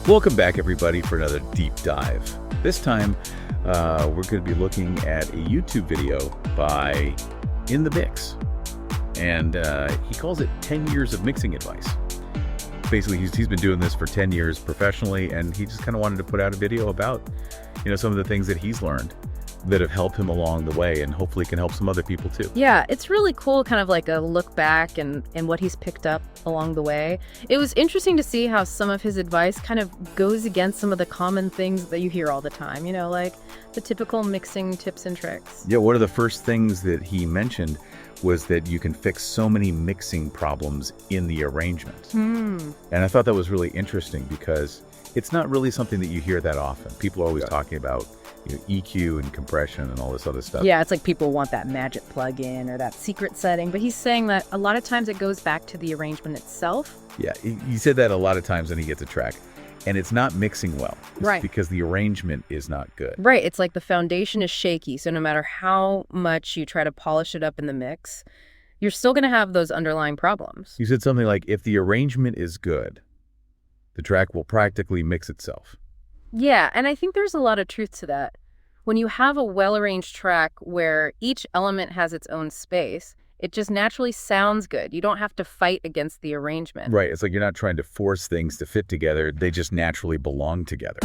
Welcome back, everybody, for another deep dive. This time, we're going to be looking at a YouTube video by In The Mix. And he calls it 10 years of mixing advice. Basically, he's been doing this for 10 years professionally, and he just kind of wanted to put out a video about, some of the things that he's learned that have helped him along the way, and hopefully can help some other people too. Yeah, it's really cool, kind of like a look back and what he's picked up along the way. It was interesting to see how some of his advice kind of goes against some of the common things that you hear all the time, like the typical mixing tips and tricks. Yeah, one of the first things that he mentioned was that you can fix so many mixing problems in the arrangement. And I thought that was really interesting because it's not really something that you hear that often. People are always talking about EQ and compression and all this other stuff. Yeah, it's like people want that magic plug-in or that secret setting, but he's saying that a lot of times it goes back to the arrangement itself. Yeah, he said that a lot of times when he gets a track. And it's not mixing well. Right. Because the arrangement is not good. Right. It's like the foundation is shaky. So no matter how much you try to polish it up in the mix, you're still going to have those underlying problems. You said something like, if the arrangement is good, the track will practically mix itself. Yeah, and I think there's a lot of truth to that. When you have a well-arranged track where each element has its own space, it just naturally sounds good. You don't have to fight against the arrangement. Right. It's like you're not trying to force things to fit together. They just naturally belong together.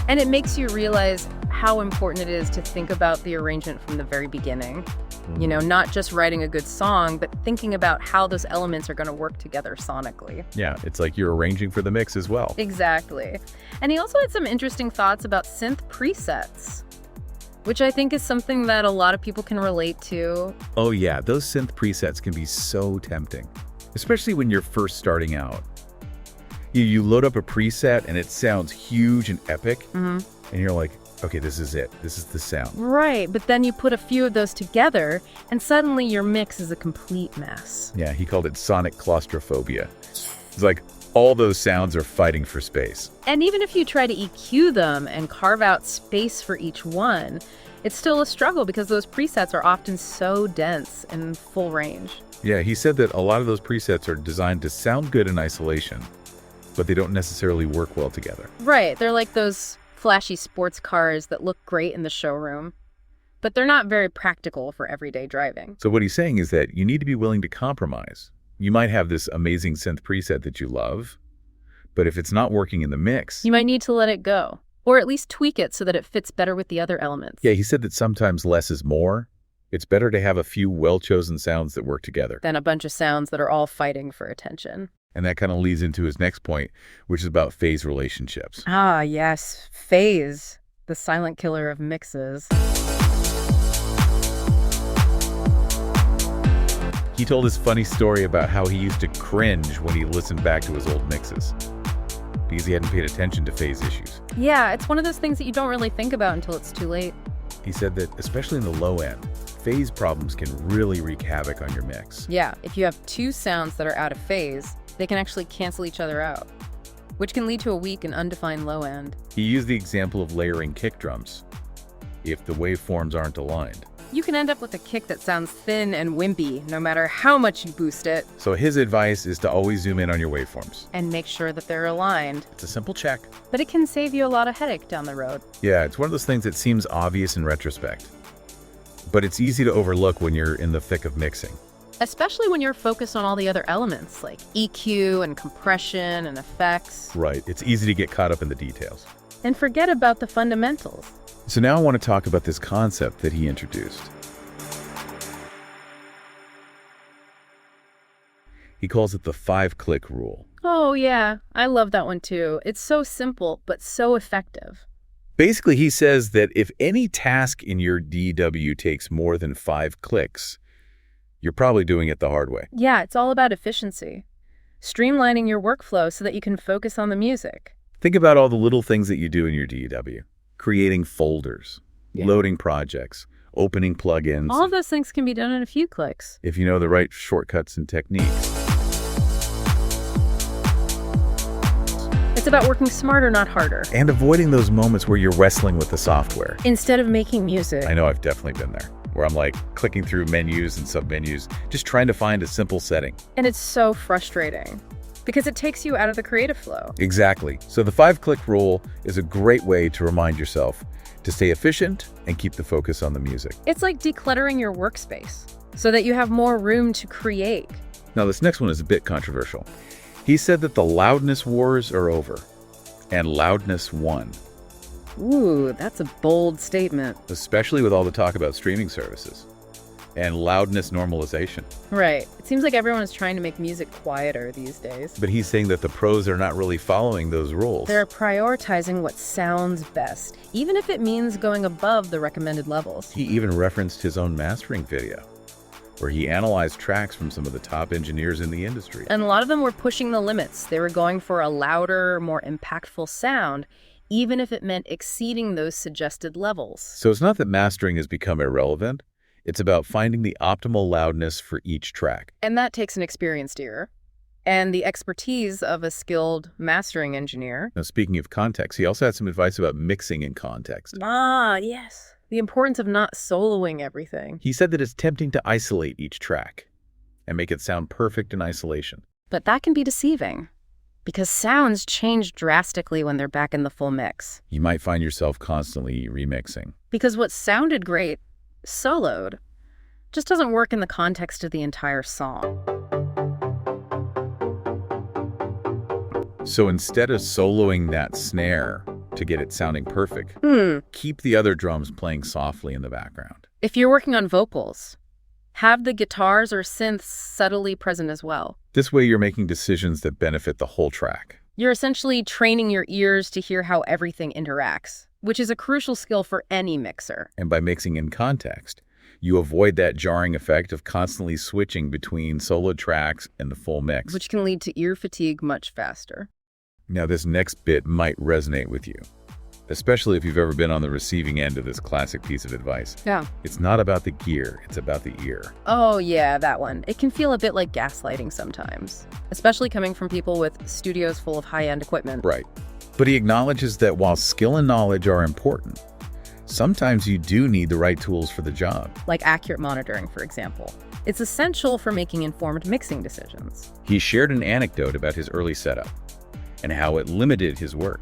And it makes you realize how important it is to think about the arrangement from the very beginning. Not just writing a good song, but thinking about how those elements are going to work together sonically. Yeah, it's like you're arranging for the mix as well. Exactly. And he also had some interesting thoughts about synth presets, which I think is something that a lot of people can relate to. Oh yeah, those synth presets can be so tempting, especially when you're first starting out. You load up a preset and it sounds huge and epic, and you're like, okay, this is it. This is the sound. Right, but then you put a few of those together, and suddenly your mix is a complete mess. Yeah, he called it sonic claustrophobia. It's like all those sounds are fighting for space. And even if you try to EQ them and carve out space for each one, it's still a struggle because those presets are often so dense and full range. Yeah, he said that a lot of those presets are designed to sound good in isolation, but they don't necessarily work well together. Right, they're like those flashy sports cars that look great in the showroom, but they're not very practical for everyday driving. So what he's saying is that you need to be willing to compromise. You might have this amazing synth preset that you love, but if it's not working in the mix, you might need to let it go, or at least tweak it so that it fits better with the other elements. Yeah, he said that sometimes less is more. It's better to have a few well-chosen sounds that work together than a bunch of sounds that are all fighting for attention. And that kind of leads into his next point, which is about phase relationships. Ah, yes. Phase, the silent killer of mixes. He told this funny story about how he used to cringe when he listened back to his old mixes because he hadn't paid attention to phase issues. Yeah, it's one of those things that you don't really think about until it's too late. He said that, especially in the low end, phase problems can really wreak havoc on your mix. Yeah, if you have two sounds that are out of phase, they can actually cancel each other out, which can lead to a weak and undefined low end. He used the example of layering kick drums. If the waveforms aren't aligned, you can end up with a kick that sounds thin and wimpy, no matter how much you boost it. So his advice is to always zoom in on your waveforms. And make sure that they're aligned. It's a simple check. But it can save you a lot of headache down the road. Yeah, it's one of those things that seems obvious in retrospect, but it's easy to overlook when you're in the thick of mixing. Especially when you're focused on all the other elements, like EQ and compression and effects. Right, it's easy to get caught up in the details. And forget about the fundamentals. So now I want to talk about this concept that he introduced. He calls it the 5-click rule. Oh yeah, I love that one too. It's so simple, but so effective. Basically, he says that if any task in your DAW takes more than 5 clicks, you're probably doing it the hard way. Yeah, it's all about efficiency. Streamlining your workflow so that you can focus on the music. Think about all the little things that you do in your DAW. Creating folders, loading projects, opening plugins. All of those things can be done in a few clicks. If you know the right shortcuts and techniques. It's about working smarter, not harder. And avoiding those moments where you're wrestling with the software. Instead of making music. I know I've definitely been there, where I'm like clicking through menus and submenus, just trying to find a simple setting. And it's so frustrating. Because it takes you out of the creative flow. Exactly. So the 5-click rule is a great way to remind yourself to stay efficient and keep the focus on the music. It's like decluttering your workspace so that you have more room to create. Now, this next one is a bit controversial. He said that the loudness wars are over, and loudness won, Ooh, that's a bold statement. especially with all the talk about streaming services and loudness normalization. Right. It seems like everyone is trying to make music quieter these days. But he's saying that the pros are not really following those rules. They're prioritizing what sounds best, even if it means going above the recommended levels. He even referenced his own mastering video, where he analyzed tracks from some of the top engineers in the industry. And a lot of them were pushing the limits. They were going for a louder, more impactful sound, even if it meant exceeding those suggested levels. So it's not that mastering has become irrelevant. It's about finding the optimal loudness for each track. And that takes an experienced ear and the expertise of a skilled mastering engineer. Now, speaking of context, he also had some advice about mixing in context. Ah, yes. The importance of not soloing everything. He said that it's tempting to isolate each track and make it sound perfect in isolation. But that can be deceiving because sounds change drastically when they're back in the full mix. You might find yourself constantly remixing. Because what sounded great, soloed, just doesn't work in the context of the entire song. So instead of soloing that snare to get it sounding perfect, keep the other drums playing softly in the background. If you're working on vocals, have the guitars or synths subtly present as well. This way you're making decisions that benefit the whole track. You're essentially training your ears to hear how everything interacts, which is a crucial skill for any mixer. And by mixing in context, you avoid that jarring effect of constantly switching between solo tracks and the full mix. Which can lead to ear fatigue much faster. Now, this next bit might resonate with you, especially if you've ever been on the receiving end of this classic piece of advice. Yeah. It's not about the gear, it's about the ear. Oh yeah, that one. It can feel a bit like gaslighting sometimes, especially coming from people with studios full of high-end equipment. Right. But he acknowledges that while skill and knowledge are important, sometimes you do need the right tools for the job. Like accurate monitoring, for example. It's essential for making informed mixing decisions. He shared an anecdote about his early setup and how it limited his work,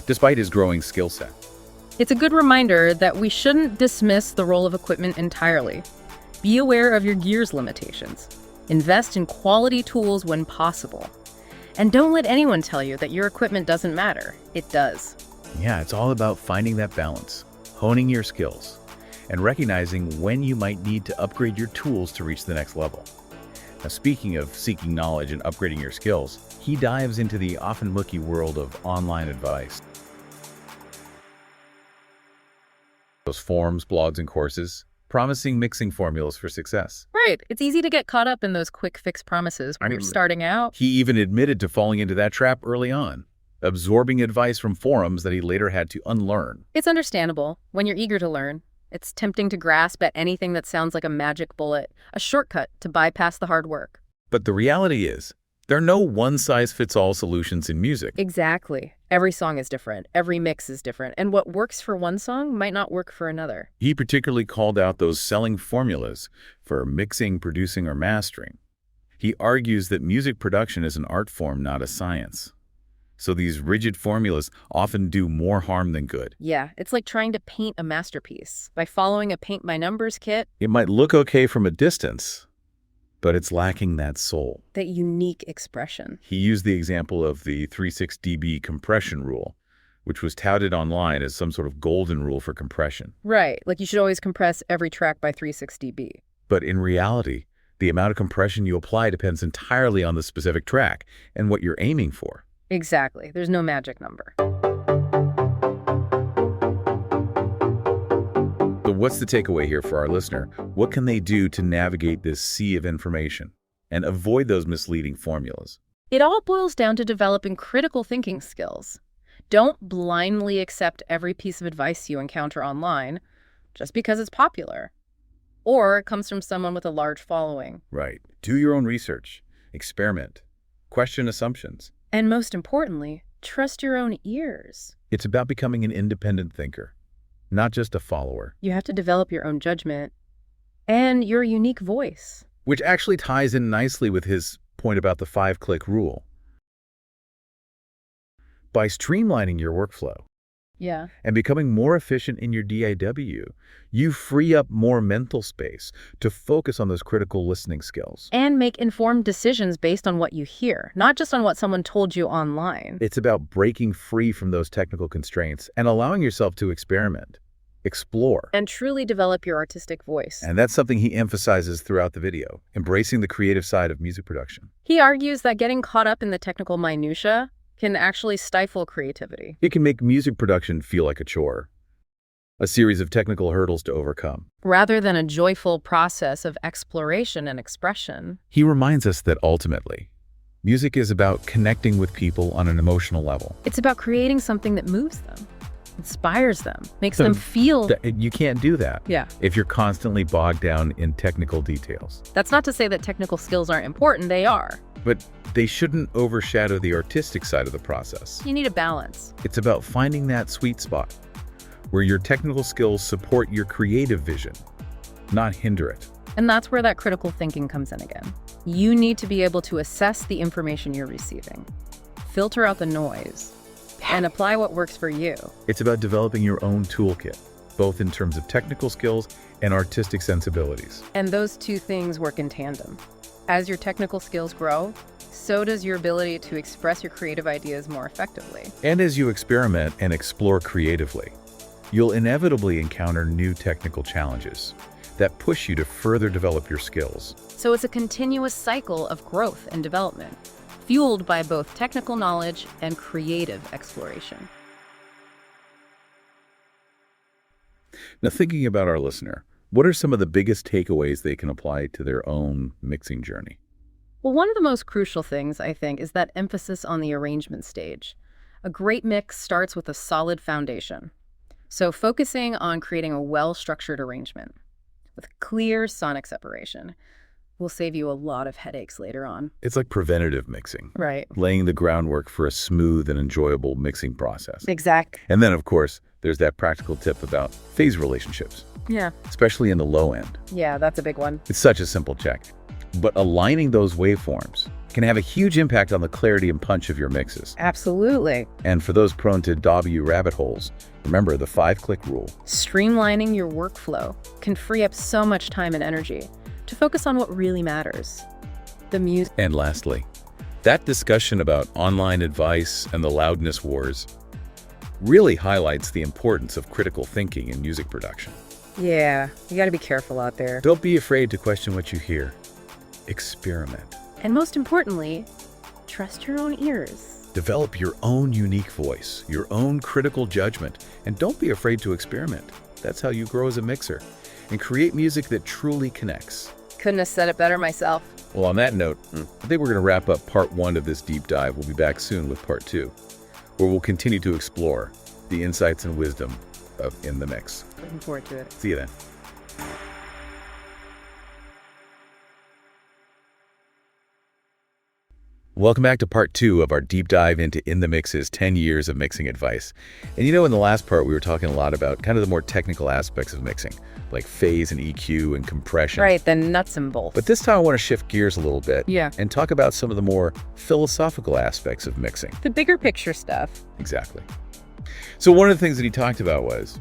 despite his growing skill set. It's a good reminder that we shouldn't dismiss the role of equipment entirely. Be aware of your gear's limitations. Invest in quality tools when possible. And don't let anyone tell you that your equipment doesn't matter. It does. Yeah, it's all about finding that balance, honing your skills, and recognizing when you might need to upgrade your tools to reach the next level. Now, speaking of seeking knowledge and upgrading your skills, he dives into the often mucky world of online advice. Those forums, blogs, and courses promising mixing formulas for success. Right. It's easy to get caught up in those quick fix promises when you're starting out. He even admitted to falling into that trap early on, absorbing advice from forums that he later had to unlearn. It's understandable when you're eager to learn. It's tempting to grasp at anything that sounds like a magic bullet, a shortcut to bypass the hard work. But the reality is, there are no one-size-fits-all solutions in music. Exactly. Every song is different. Every mix is different. And what works for one song might not work for another. He particularly called out those selling formulas for mixing, producing, or mastering. He argues that music production is an art form, not a science. So these rigid formulas often do more harm than good. Yeah, it's like trying to paint a masterpiece. By following a paint-by-numbers kit, It might look okay from a distance, but it's lacking that soul. that unique expression. He used the example of the 36 dB compression rule, which was touted online as some sort of golden rule for compression. Right, like you should always compress every track by 360 dB. But in reality, the amount of compression you apply depends entirely on the specific track and what you're aiming for. Exactly. There's no magic number. So what's the takeaway here for our listener? What can they do to navigate this sea of information and avoid those misleading formulas? It all boils down to developing critical thinking skills. Don't blindly accept every piece of advice you encounter online just because it's popular or it comes from someone with a large following. Right. Do your own research, experiment, question assumptions. And most importantly, trust your own ears. It's about becoming an independent thinker, not just a follower. You have to develop your own judgment and your unique voice. Which actually ties in nicely with his point about the 5-click rule. By streamlining your workflow Yeah. and becoming more efficient in your DAW, you free up more mental space to focus on those critical listening skills. And make informed decisions based on what you hear, not just on what someone told you online. It's about breaking free from those technical constraints and allowing yourself to experiment, explore. And truly develop your artistic voice. And that's something he emphasizes throughout the video, embracing the creative side of music production. He argues that getting caught up in the technical minutia can actually stifle creativity. It can make music production feel like a chore, a series of technical hurdles to overcome. Rather than a joyful process of exploration and expression. He reminds us that ultimately, music is about connecting with people on an emotional level. It's about creating something that moves them, inspires them, makes them feel. You can't do that Yeah. if you're constantly bogged down in technical details. That's not to say that technical skills aren't important, they are. But they shouldn't overshadow the artistic side of the process. You need a balance. It's about finding that sweet spot where your technical skills support your creative vision, not hinder it. And that's where that critical thinking comes in again. You need to be able to assess the information you're receiving, filter out the noise, and apply what works for you. It's about developing your own toolkit, both in terms of technical skills and artistic sensibilities. And those two things work in tandem. As your technical skills grow, so does your ability to express your creative ideas more effectively. And as you experiment and explore creatively, you'll inevitably encounter new technical challenges that push you to further develop your skills. So it's a continuous cycle of growth and development, fueled by both technical knowledge and creative exploration. Now, thinking about our listener, what are some of the biggest takeaways they can apply to their own mixing journey? Well, one of the most crucial things, I think, is that emphasis on the arrangement stage. A great mix starts with a solid foundation. So focusing on creating a well-structured arrangement with clear sonic separation will save you a lot of headaches later on. It's like preventative mixing, Right. laying the groundwork for a smooth and enjoyable mixing process. Exact. And then, of course, there's that practical tip about phase relationships, Yeah. especially in the low end. Yeah, that's a big one. It's such a simple check. But aligning those waveforms can have a huge impact on the clarity and punch of your mixes. Absolutely. And for those prone to DAW rabbit holes, remember the 5-click rule. Streamlining your workflow can free up so much time and energy to focus on what really matters. The music. And lastly, that discussion about online advice and the loudness wars really highlights the importance of critical thinking in music production. Yeah, you got to be careful out there. Don't be afraid to question what you hear. Experiment. And most importantly, trust your own ears. Develop your own unique voice, your own critical judgment, and don't be afraid to experiment. That's how you grow as a mixer and create music that truly connects. Couldn't have said it better myself. Well, on that note, I think we're going to wrap up part 1 of this deep dive. We'll be back soon with part 2, where we'll continue to explore the insights and wisdom of In the Mix. Looking forward to it. See you then. Welcome back to part 2 of our deep dive into In the Mix's 10 years of mixing advice. And in the last part, we were talking a lot about kind of the more technical aspects of mixing, like phase and EQ and compression. Right, the nuts and bolts. But this time I want to shift gears a little bit Yeah. and talk about some of the more philosophical aspects of mixing. The bigger picture stuff. Exactly. So one of the things that he talked about was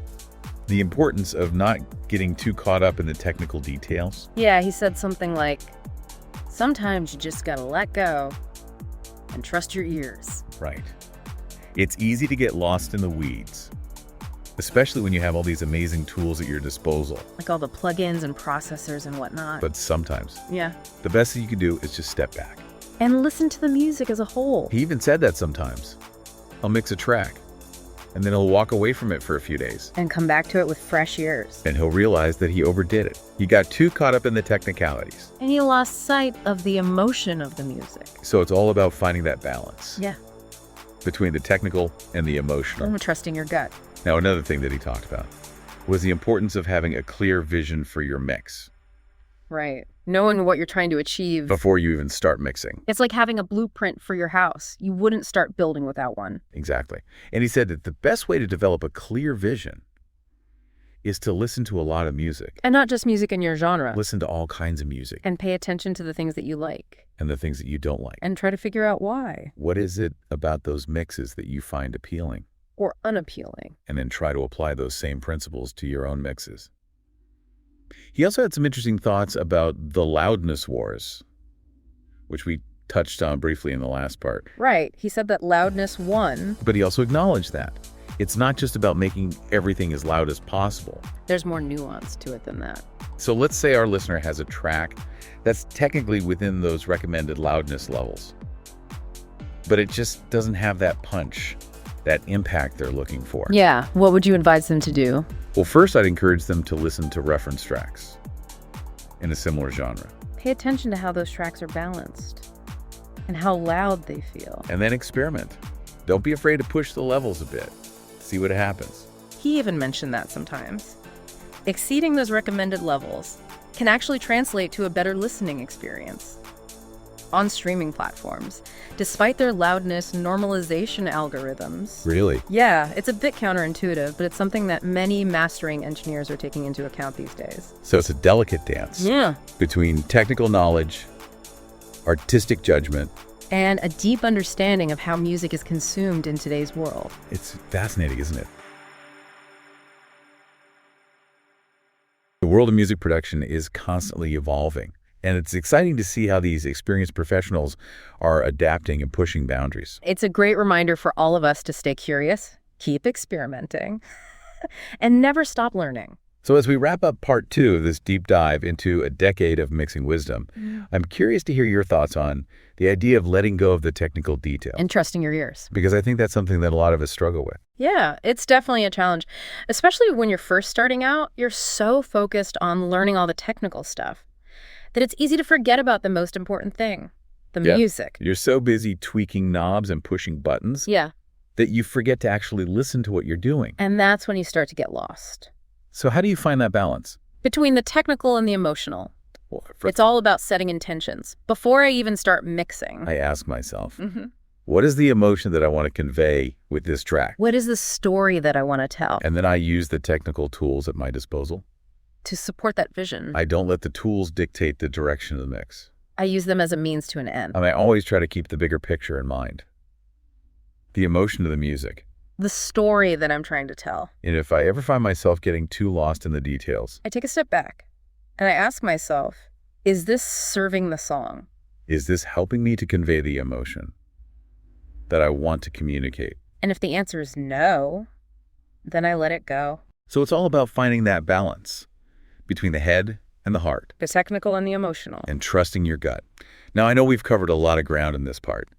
the importance of not getting too caught up in the technical details. Yeah, he said something like, sometimes you just gotta let go and trust your ears. Right. It's easy to get lost in the weeds, especially when you have all these amazing tools at your disposal. Like all the plugins and processors and whatnot. But sometimes Yeah. the best thing you can do is just step back. And listen to the music as a whole. He even said that sometimes. I'll mix a track, and then he'll walk away from it for a few days. And come back to it with fresh ears. And he'll realize that he overdid it. He got too caught up in the technicalities. And he lost sight of the emotion of the music. So it's all about finding that balance Yeah. between the technical and the emotional. And trusting your gut. Now, another thing that he talked about was the importance of having a clear vision for your mix Right. Knowing what you're trying to achieve. before you even start mixing. It's like having a blueprint for your house. You wouldn't start building without one. Exactly. And he said that the best way to develop a clear vision is to listen to a lot of music. And not just music in your genre. Listen to all kinds of music And pay attention to the things that you like. and the things that you don't like. And try to figure out why. What is it about those mixes that you find appealing? Or unappealing. And then try to apply those same principles to your own mixes. He also had some interesting thoughts about the loudness wars, which we touched on briefly in the last part. Right. He said that loudness won. But he also acknowledged that it's not just about making everything as loud as possible. There's more nuance to it than that. So let's say our listener has a track that's technically within those recommended loudness levels, but it just doesn't have that punch, that impact they're looking for. Yeah. What would you advise them to do? Well, first I'd encourage them to listen to reference tracks in a similar genre. Pay attention to how those tracks are balanced and how loud they feel. And then experiment. Don't be afraid to push the levels a bit. See what happens. He even mentioned that sometimes. Exceeding those recommended levels can actually translate to a better listening experience on streaming platforms, despite their loudness normalization algorithms. Really? Yeah, it's a bit counterintuitive, but it's something that many mastering engineers are taking into account these days. So it's a delicate dance. Yeah. Between technical knowledge, artistic judgment. And a deep understanding of how music is consumed in today's world. It's fascinating, isn't it? The world of music production is constantly evolving, and it's exciting to see how these experienced professionals are adapting and pushing boundaries. It's a great reminder for all of us to stay curious, keep experimenting, and never stop learning. So as we wrap up part 2 of this deep dive into a decade of mixing wisdom, I'm curious to hear your thoughts on the idea of letting go of the technical detail. And trusting your ears. Because I think that's something that a lot of us struggle with. Yeah, it's definitely a challenge. Especially when you're first starting out, you're so focused on learning all the technical stuff that it's easy to forget about the most important thing, the music. You're so busy tweaking knobs and pushing buttons that you forget to actually listen to what you're doing. And that's when you start to get lost. So how do you find that balance? Between the technical and the emotional. Well, It's all about setting intentions. Before I even start mixing, I ask myself, what is the emotion that I want to convey with this track? what is the story that I want to tell And then I use the technical tools at my disposal. to support that vision? I don't let the tools dictate the direction of the mix. I use them as a means to an end. I always try to keep the bigger picture in mind. The emotion of the music. The story that I'm trying to tell. And if I ever find myself getting too lost in the details, I take a step back and I ask myself, is this serving the song? is this helping me to convey the emotion that I want to communicate? And if the answer is no, then I let it go. So it's all about finding that balance between the head and the heart The technical and the emotional. and trusting your gut. Now, I know we've covered a lot of ground in this part,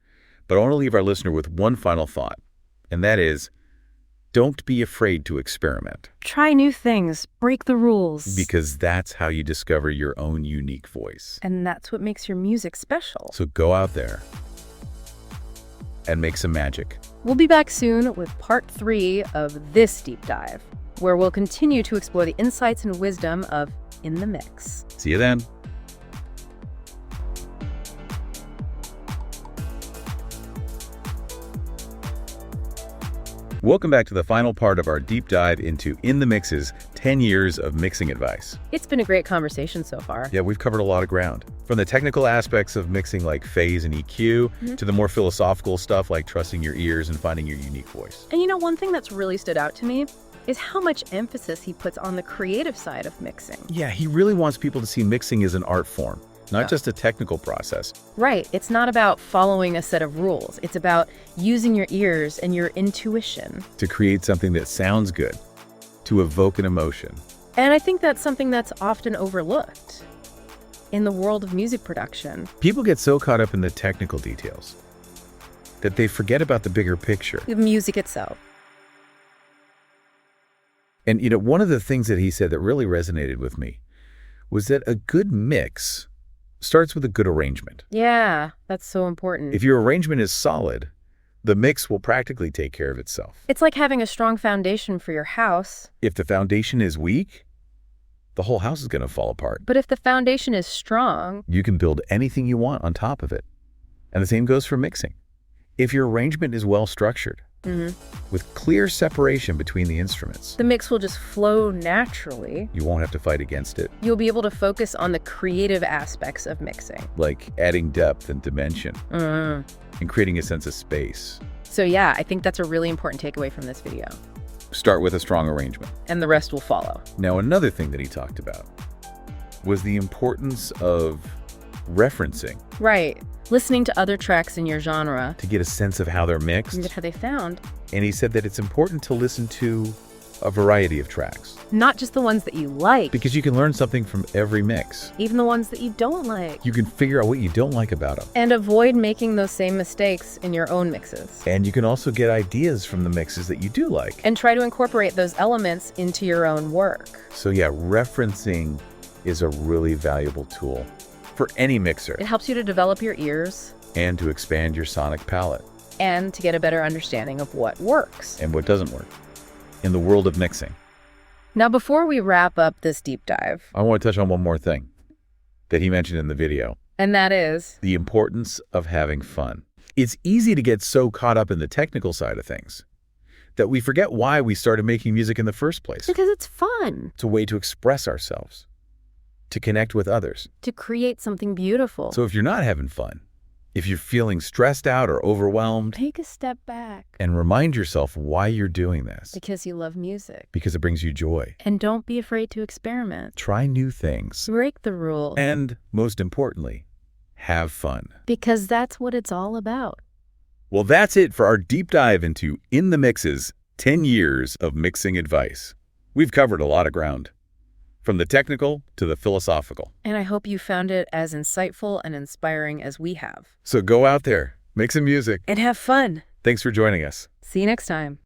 but I want to leave our listener with one final thought, and that is, don't be afraid to experiment, Try new things, break the rules. because that's how you discover your own unique voice. And that's what makes your music special. So go out there and make some magic. We'll be back soon with part 3 of this deep dive, where we'll continue to explore the insights and wisdom of In the Mix. See you then. Welcome back to the final part of our deep dive into In the Mix's 10 years of mixing advice. It's been a great conversation so far. Yeah, we've covered a lot of ground. From the technical aspects of mixing like phase and EQ, to the more philosophical stuff like trusting your ears and finding your unique voice. And you know, one thing that's really stood out to me is how much emphasis he puts on the creative side of mixing. Yeah, he really wants people to see mixing as an art form, not just a technical process. Right. It's not about following a set of rules. It's about using your ears and your intuition. To create something that sounds good, to evoke an emotion. And I think that's something that's often overlooked in the world of music production. People get so caught up in the technical details that they forget about the bigger picture. The music itself. And, you know, one of the things that he said that really resonated with me was that a good mix starts with a good arrangement. Yeah, that's so important. If your arrangement is solid, the mix will practically take care of itself. It's like having a strong foundation for your house. If the foundation is weak, the whole house is going to fall apart. But if the foundation is strong, You can build anything you want on top of it. And the same goes for mixing. If your arrangement is well structured, with clear separation between the instruments. The mix will just flow naturally. You won't have to fight against it, You'll be able to focus on the creative aspects of mixing. like adding depth and dimension Mm. and creating a sense of space. So yeah, I think that's a really important takeaway from this video. Start with a strong arrangement. And the rest will follow. Now, another thing that he talked about was the importance of referencing Right. Listening to other tracks in your genre to get a sense of how they're mixed. and how they sound. And he said that it's important to listen to a variety of tracks Not just the ones that you like, because you can learn something from every mix. even the ones that you don't like. You can figure out what you don't like about them. And avoid making those same mistakes in your own mixes. And you can also get ideas from the mixes that you do like. And try to incorporate those elements into your own work. So yeah, referencing is a really valuable tool for any mixer It helps you to develop your ears and to expand your sonic palette and to get a better understanding of what works. and what doesn't work in the world of mixing. Now, before we wrap up this deep dive, I want to touch on one more thing that he mentioned in the video, and that is, the importance of having fun. It's easy to get so caught up in the technical side of things that we forget why we started making music in the first place. because it's fun It's a way to express ourselves, to connect with others. to create something beautiful. So if you're not having fun, if you're feeling stressed out or overwhelmed, Take a step back and remind yourself why you're doing this, because you love music. because it brings you joy. And don't be afraid to experiment. Try new things. Break the rules. And most importantly, have fun. Because that's what it's all about. Well, that's it for our deep dive into In the Mix's 10 years of mixing advice. We've covered a lot of ground, from the technical to the philosophical. And I hope you found it as insightful and inspiring as we have. So go out there, make some music. And have fun. Thanks for joining us. See you next time.